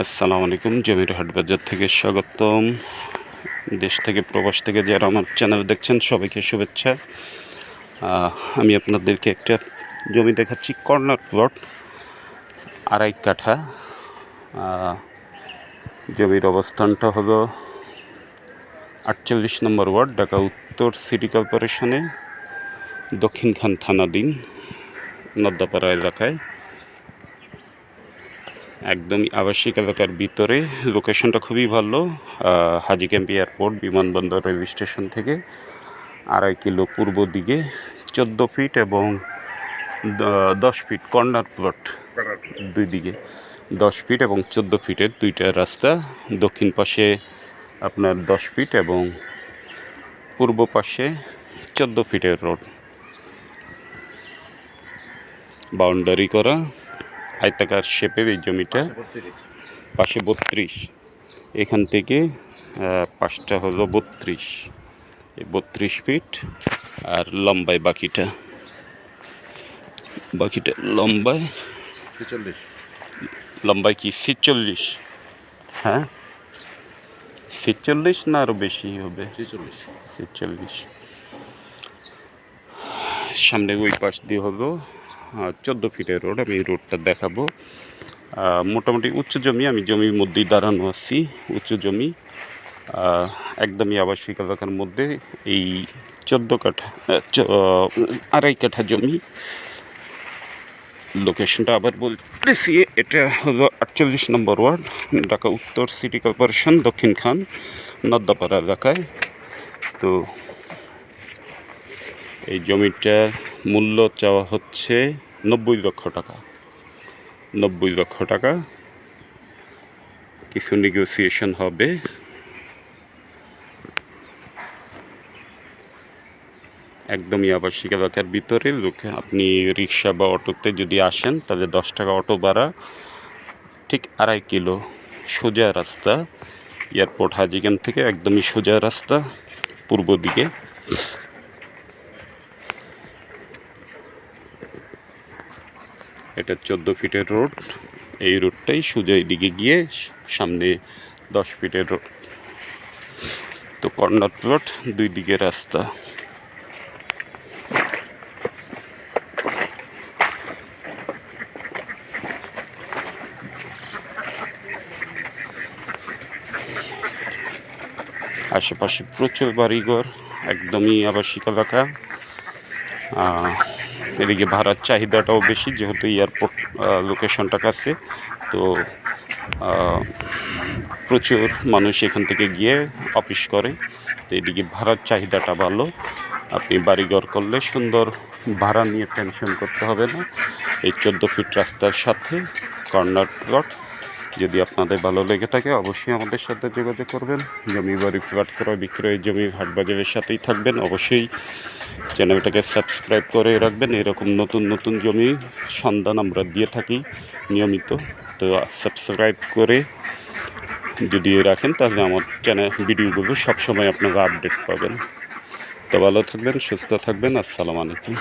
আসসালামু আলাইকুম। জমির হাট বাজার থেকে স্বাগতম। দেশ থেকে প্রবাস থেকে যারা আমার চ্যানেল দেখছেন সবাইকে শুভেচ্ছা। আমি আপনাদেরকে একটা জমি দেখাচ্ছি, কর্নার প্লট, 2.5 কাঠা। জমির অবস্থানটা হলো 48 নম্বর ওয়ার্ড, ঢাকা উত্তর সিটি কর্পোরেশনে, দক্ষিণখান থানাধীন, নদ্দাপাড়া এলাকায়। একদমই আবাসিক এলাকার ভিতরে, লোকেশনটা খুবই ভালো। হাজি ক্যাম্প এয়ারপোর্ট, বিমানবন্দর, রেল স্টেশন থেকে 2.5 কিলো পূর্ব দিকে, 14 ফিট এবং 10 ফিট কর্নার প্লট, দুই দিকে 10 ফিট এবং 14 ফিটের দুইটা রাস্তা। দক্ষিণ পাশে আপনার 10 ফিট এবং পূর্ব পাশে 14 ফিটের রোড, বাউন্ডারি করা আয়তাকার শেপের এই জমিটা। পাশে 32, এখান থেকে পাশটা হলো 32, এই 32 ফিট। আর লম্বায় বাকিটা লম্বায় 46, লম্বায় কি 46? হ্যাঁ, 46 না আরও বেশি হবে? 46। সামনে ওই পাশ দিয়ে হলো 14 ফিটের রোড। আমি এই রোডটা দেখাবো। মোটামুটি উঁচু জমি, আমি জমির মধ্যেই দাঁড়ানো আছি। উঁচু জমি, একদমই আবাসিক এলাকার মধ্যে। এই 14 কাঠা 2.5 কাঠা জমি। লোকেশনটা আবার বলতেছি, এটা হলো 48 নম্বর ওয়ার্ড, ঢাকা উত্তর সিটি কর্পোরেশন, দক্ষিণখান, নদ্দাপাড়া এলাকায়। তো এই জমিটার মূল্য চাওয়া হচ্ছে 90 লক্ষ টাকা। 90 লক্ষ টাকা, কিছু নেগোসিয়েশন হবে। একদমই আবাসিক এলাকার ভিতরে। আপনি রিক্সা বা অটোতে যদি আসেন তাহলে 10 টাকা অটো ভাড়া। ঠিক 2.5 কিলো সোজা রাস্তা, এয়ারপোর্ট হাজিগ্রাম থেকে একদমই সোজা রাস্তা পূর্ব দিকে। এটা 14 ফিটের রোড। এই রোডটাই সোজা দিকে গিয়ে সামনে 10 ফিটের রোড। তো কর্নার প্লট, দুই দিকে রাস্তা। আশেপাশে প্রচুর বাড়িঘর, একদমই আবাসিক এলাকা। এদিকে ভাড়ার চাহিদাটাও বেশি, যেহেতু এয়ারপোর্ট লোকেশনটা কাছে। তো প্রচুর মানুষ এখান থেকে গিয়ে অফিস করে। তো এদিকে ভাড়ার চাহিদাটা ভালো। আপনি বাড়িঘর করলে সুন্দর ভাড়া নিয়ে টেনশন করতে হবে না। এই 14 ফিট রাস্তার সাথে কর্নার প্লট। যদি আপনাদের ভালো লেগে থাকে অবশ্যই আমাদের সাথে যোগাযোগ করবেন। জমি বাড়ি ফ্ল্যাট ক্রয় বিক্রয়, জমি হাট বাজারের সাথেই থাকবেন। অবশ্যই চ্যানেলটাকে সাবস্ক্রাইব করে রাখবেন। এরকম নতুন নতুন জমি সন্ধান আমরা দিয়ে থাকি নিয়মিত। তো সাবস্ক্রাইব করে যদি রাখেন তাহলে আমার চ্যানেল ভিডিওগুলো সবসময় আপনারা আপডেট পাবেন। তো ভালো থাকবেন, সুস্থ থাকবেন। আসসালামু আলাইকুম।